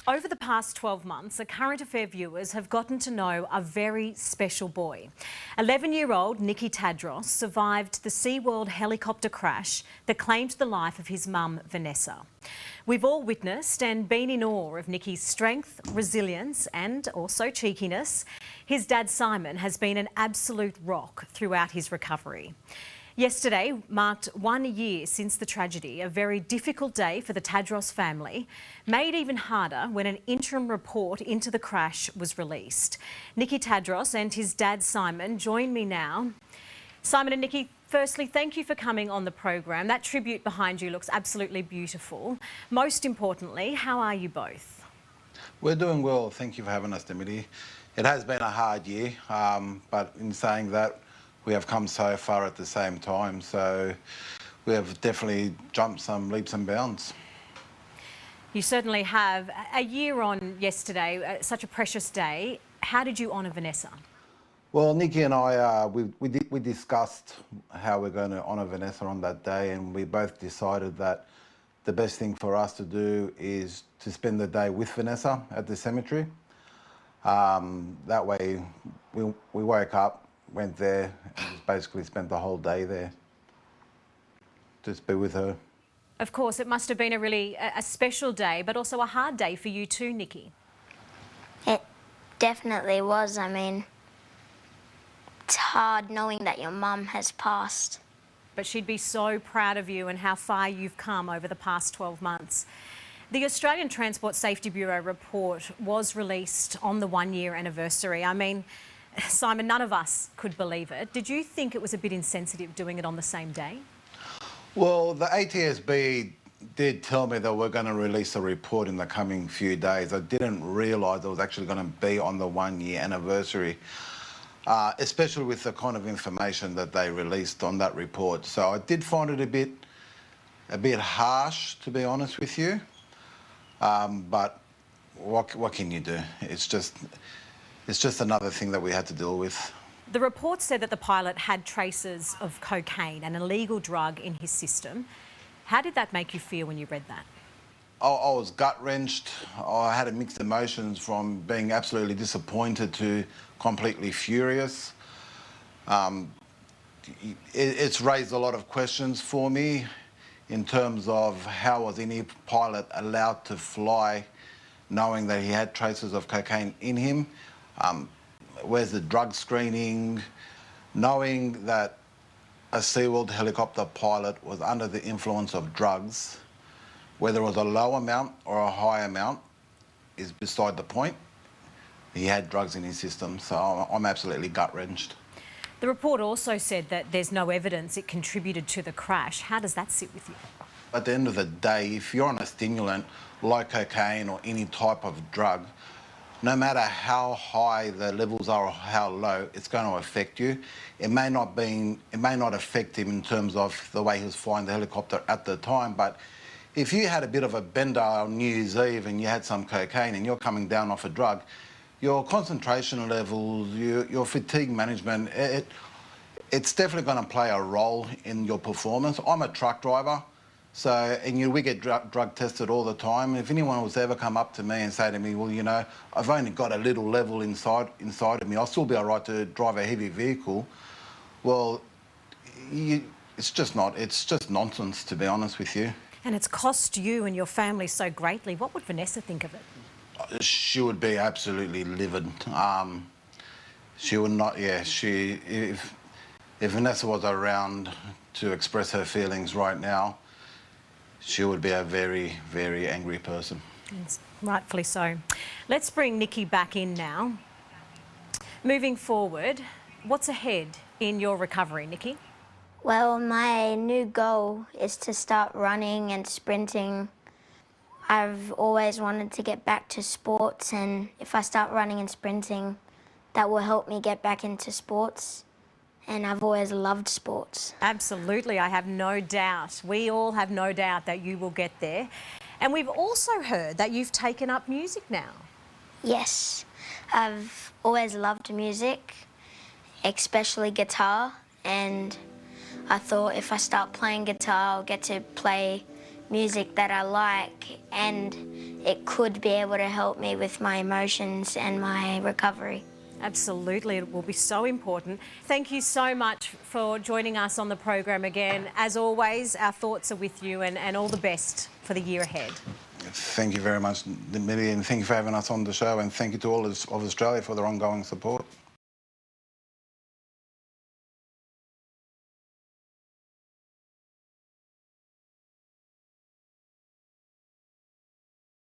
Over the past 12 months, the Current Affair viewers have gotten to know a very special boy. 11-year-old Nicky Tadros survived the SeaWorld helicopter crash that claimed the life of his mum, Vanessa. We've all witnessed and been in awe of Nicky's strength, resilience and also cheekiness. His dad, Simon, has been an absolute rock throughout his recovery. Yesterday marked 1 year since the tragedy, a very difficult day for the Tadros family, made even harder when an interim report into the crash was released. Nicky Tadros and his dad Simon join me now. Simon and Nicky, firstly, thank you for coming on the program. That tribute behind you looks absolutely beautiful. Most importantly, how are you both? We're doing well. Thank you for having us, Dimity. It has been a hard year, but in saying that, we have come so far at the same time, so we have definitely jumped some leaps and bounds. You certainly have. A year on yesterday, such a precious day. How did you honour Vanessa? Well, Nicky and I, we discussed how we're going to honour Vanessa on that day, and we both decided that the best thing for us to do is to spend the day with Vanessa at the cemetery. That way, we woke up, went there and just basically spent the whole day there. Just be with her. Of course, it must have been a special day, but also a hard day for you too, Nicky. It definitely was. I mean, it's hard knowing that your mum has passed. But she'd be so proud of you and how far you've come over the past 12 months. The Australian Transport Safety Bureau report was released on the 1 year anniversary. I mean, Simon, none of us could believe it. Did you think it was a bit insensitive doing it on the same day? Well, the ATSB did tell me that we're going to release a report in the coming few days. I didn't realise it was actually going to be on the 1 year anniversary, especially with the kind of information that they released on that report. So I did find it a bit harsh, to be honest with you. But what can you do? It's just another thing that we had to deal with. The report said that the pilot had traces of cocaine, an illegal drug, in his system. How did that make you feel when you read that? I was gut-wrenched. I had mixed emotions from being absolutely disappointed to completely furious. It's raised a lot of questions for me in terms of how was any pilot allowed to fly knowing that he had traces of cocaine in him. Where's the drug screening? Knowing that a SeaWorld helicopter pilot was under the influence of drugs, whether it was a low amount or a high amount, is beside the point. He had drugs in his system, so I'm absolutely gut-wrenched. The report also said that there's no evidence it contributed to the crash. How does that sit with you? At the end of the day, if you're on a stimulant like cocaine or any type of drug, no matter how high the levels are or how low, it's going to affect you. It may not affect him in terms of the way he was flying the helicopter at the time, but if you had a bit of a bender on New Year's Eve and you had some cocaine and you're coming down off a drug, your concentration levels, your fatigue management, it's definitely going to play a role in your performance. I'm a truck driver. So, and we get drug tested all the time. If anyone was ever come up to me and say to me, well, you know, I've only got a little level inside of me, I'll still be all right to drive a heavy vehicle. Well, it's just nonsense, to be honest with you. And it's cost you and your family so greatly. What would Vanessa think of it? She would be absolutely livid. She would not, if Vanessa was around to express her feelings right now, she would be a very, very angry person. Yes, rightfully so. Let's bring Nicky back in now. Moving forward, what's ahead in your recovery, Nicky? Well, my new goal is to start running and sprinting. I've always wanted to get back to sports, and if I start running and sprinting, that will help me get back into sports. And I've always loved sports. Absolutely, I have no doubt. We all have no doubt that you will get there. And we've also heard that you've taken up music now. Yes, I've always loved music, especially guitar, and I thought if I start playing guitar, I'll get to play music that I like, and it could be able to help me with my emotions and my recovery. Absolutely, it will be so important. Thank you so much for joining us on the program again. As always, our thoughts are with you, and all the best for the year ahead. Thank you very much, Millie, and thank you for having us on the show, and thank you to all of Australia for their ongoing support.